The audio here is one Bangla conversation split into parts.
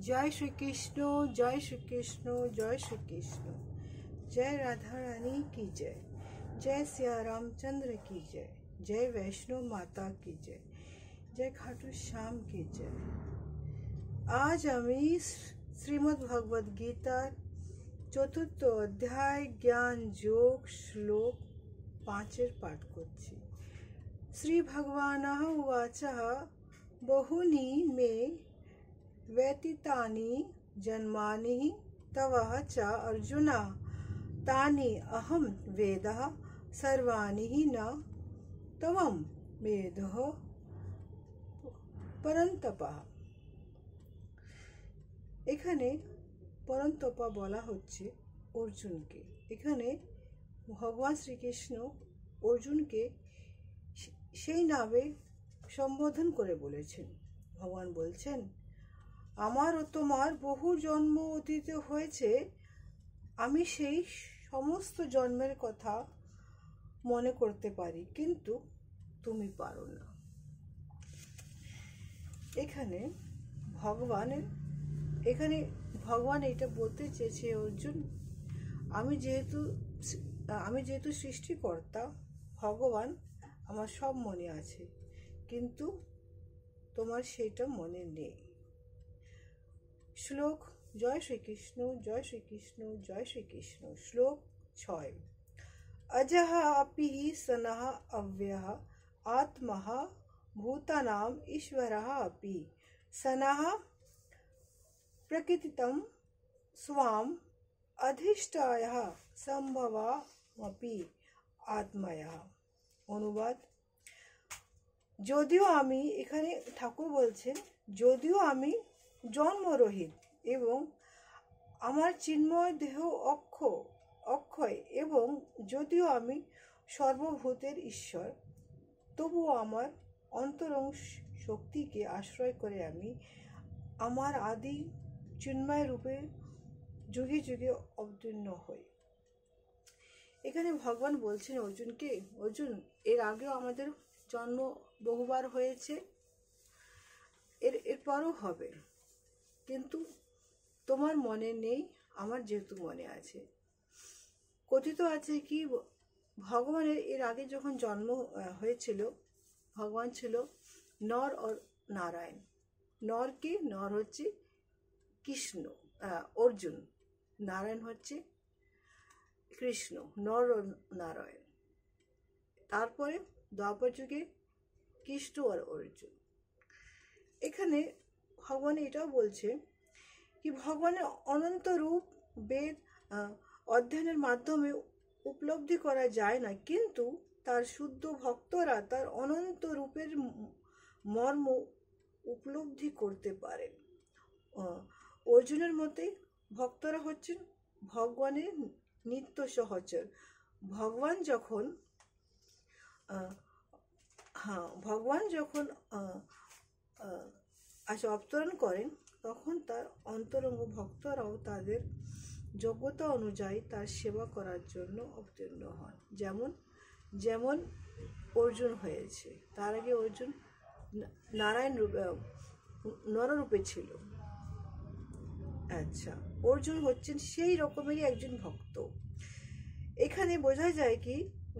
जय श्री कृष्ण, जय श्री कृष्ण, जय श्री कृष्ण। जय राधा रानी की जय, जय सिया रामचंद्र की जय, जय वैष्णो माता की जय, जय खाटू श्याम की जय। आज আমি শ্রীমদ্ ভগবদ গীতার চতুর্থ অধ্যায় জ্ঞান যোগ শ্লোক 5 পাঠ করছি। শ্রী ভগবানঃ উবাচঃ বহুনি মে व्यतीतानि जन्मानि तव च अर्जुन तानि अहं वेदः सर्वाणि न तवं वेदः परन्तप। এখানে পরন্তপা বলা হচ্ছে অর্জুনকে। এখানে ভগবান শ্রীকৃষ্ণ অর্জুনকে সেই নামে সম্বোধন করে বলেছেন। ভগবান বলছেন, আমার ও তোমার বহু জন্ম অতীত হয়েছে, আমি সেই সমস্ত জন্মের কথা মনে করতে পারি, কিন্তু তুমি পারো না। এখানে ভগবান এটা বলতে চেয়েছে, অর্জুন, আমি যেহেতু সৃষ্টিকর্তা ভগবান, আমার সব মনে আছে, কিন্তু তোমার সেটা মনে নেই। श्लोक जय श्री कृष्ण, जय श्री कृष्ण, जय श्री कृष्ण। श्लोक 6 अजः अपि सनः अव्ययः आत्मः भूतानाम् ईश्वरः अपि सनः प्रकृतितं स्वाम् अधिष्ठायः सम्भवामपि आत्मयः। অনুবাদ, যদিও আমি, এখানে ঠাকুর বলছেন, যদিও আমি জন্মরহিত এবং আমার চিন্ময় দেহ অক্ষয় এবং যদিও আমি সর্বভূতের ঈশ্বর, তবুও আমার অন্তরং শক্তিকে আশ্রয় করে আমি আমার আদি চিন্ময় রূপে যুগে যুগে অবতীর্ণ হই। এখানে ভগবান বলছেন অর্জুনকে, অর্জুন, এর আগেও আমাদের জন্ম বহুবার হয়েছে, এরপরও হবে, কিন্তু তোমার মনে নেই, আমার যেহেতু মনে আছে। কথিত আছে কি, ভগবানের এর আগে যখন জন্ম হয়েছিল, ভগবান ছিল নর ও নারায়ণ। নর হচ্ছে কৃষ্ণ, অর্জুন, নারায়ণ হচ্ছে কৃষ্ণ, নর ও নারায়ণ। তারপরে দ্বাপর যুগে কৃষ্ণ আর অর্জুন। এখানে ভগবান এটাও বলছে কি, ভগবানের অনন্ত রূপ বেদ অধ্যয়নের মাধ্যমে উপলব্ধি করা যায় না, কিন্তু তার শুদ্ধ ভক্তরা তার অনন্ত রূপের মর্ম উপলব্ধি করতে পারেন। অর্জুনের মতে ভক্তরা হচ্ছেন ভগবানের নিত্য সহচর। ভগবান যখন অবতরণ করেন, তখন তার অন্তরঙ্গ ভক্তরাও তাদের যোগ্যতা অনুযায়ী তার সেবা করার জন্য অবতীর্ণ হন। যেমন অর্জুন হয়েছে। তার আগে অর্জুন নারায়ণ রূপে, নররূপে ছিল। আচ্ছা, অর্জুন হচ্ছেন সেই রকমেরই একজন ভক্ত। এখানে বোঝা যায় কি,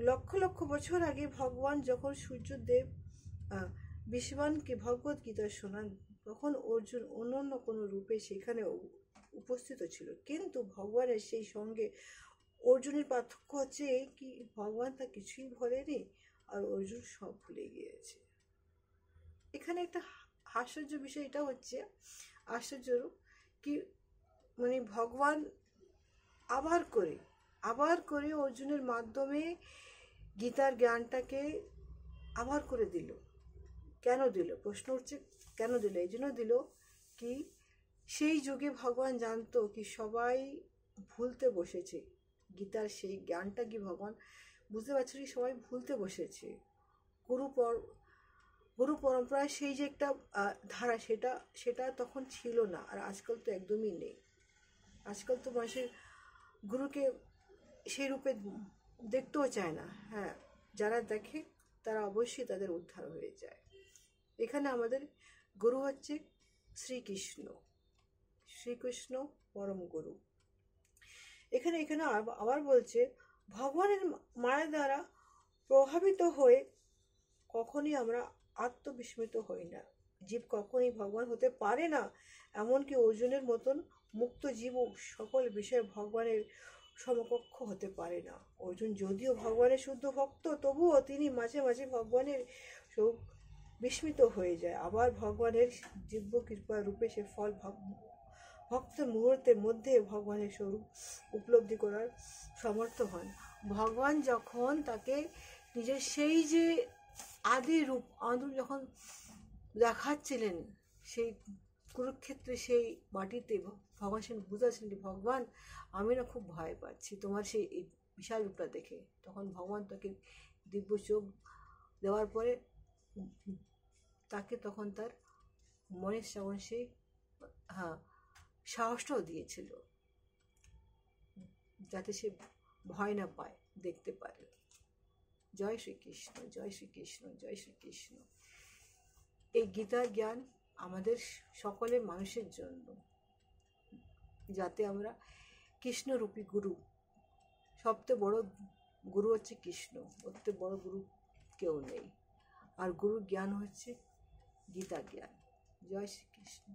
লক্ষ লক্ষ বছর আগে ভগবান যখন সূর্যদেব বিশ্ববানকে ভগবত গীতা শোনান, তখন অর্জুন অন্যান্য কোনো রূপে সেখানে উপস্থিত ছিল, কিন্তু ভগবানের সেই সঙ্গে অর্জুনের পার্থক্য হচ্ছে কি, ভগবান তা কিছুই ভোলেনি আর অর্জুন সব ভুলে গিয়েছে। এখানে একটা আশ্চর্য বিষয় এটা হচ্ছে, আশ্চর্য কি, মানে ভগবান আবার করে অর্জুনের মাধ্যমে গীতার জ্ঞানটাকে আবার করে দিল। কেন দিল? প্রশ্ন উঠছে, কেন দিল? এই জন্য দিল কি, সেই যুগে ভগবান জানতো কি সবাই ভুলতে বসেছে গীতার সেই জ্ঞানটা, কি ভগবান বুঝতে পারছে কি সবাই ভুলতে বসেছে। গুরু পরম্পরায় সেই যে একটা ধারা, সেটা তখন ছিল না, আর আজকাল তো একদমই নেই। আজকাল তো মানুষের গুরুকে সেই রূপে দেখতেও চায় না। হ্যাঁ, যারা দেখে তারা অবশ্যই তাদের উদ্ধার হয়ে যায়। এখানে আমাদের গুরু হচ্ছে শ্রীকৃষ্ণ। শ্রীকৃষ্ণ পরম গুরু। এখানে এখানে আবার বলছে, ভগবানের মায়া দ্বারা প্রভাবিত হয়ে কখনই আমরা আত্মবিস্মিত হই না। জীব কখনই ভগবান হতে পারে না। এমনকি অর্জুনের মতন মুক্ত জীবও সকল বিষয়ে ভগবানের সমকক্ষ হতে পারে না। অর্জুন যদিও ভগবানের শুদ্ধ ভক্ত, তবুও তিনি মাঝে মাঝে ভগবানের বিস্মিত হয়ে যায়। আবার ভগবানের দিব্য কৃপা রূপে সে ফল ভক্ত মুহূর্তের মধ্যে ভগবানের স্বরূপ উপলব্ধি করার সমর্থ হন। ভগবান যখন তাকে নিজের সেই যে আদি রূপ যখন দেখাচ্ছিলেন, সেই কুরুক্ষেত্রে সেই মাটিতে ভগবান সেন বুঝাচ্ছেন যে ভগবান আমি না খুব ভয় পাচ্ছি তোমার সেই বিশাল রূপটা দেখে। তখন ভগবান তাকে দিব্য চোখ দেওয়ার পরে তাকে তখন তার মনের শ্রাবণ সেই সাহসটাও দিয়েছিল, যাতে সে ভয় না পায়, দেখতে পারে। জয় শ্রীকৃষ্ণ, জয় শ্রীকৃষ্ণ, জয় শ্রীকৃষ্ণ। এই গীতার জ্ঞান আমাদের সকলের মানুষের জন্য, যাতে আমরা কৃষ্ণরূপী গুরু, সবচেয়ে বড় গুরু হচ্ছে কৃষ্ণ, ওর থেকে বড় গুরু কেউ নেই। আর গুরুর জ্ঞান হচ্ছে গীতা জ্ঞান। জয় শ্রীকৃষ্ণ।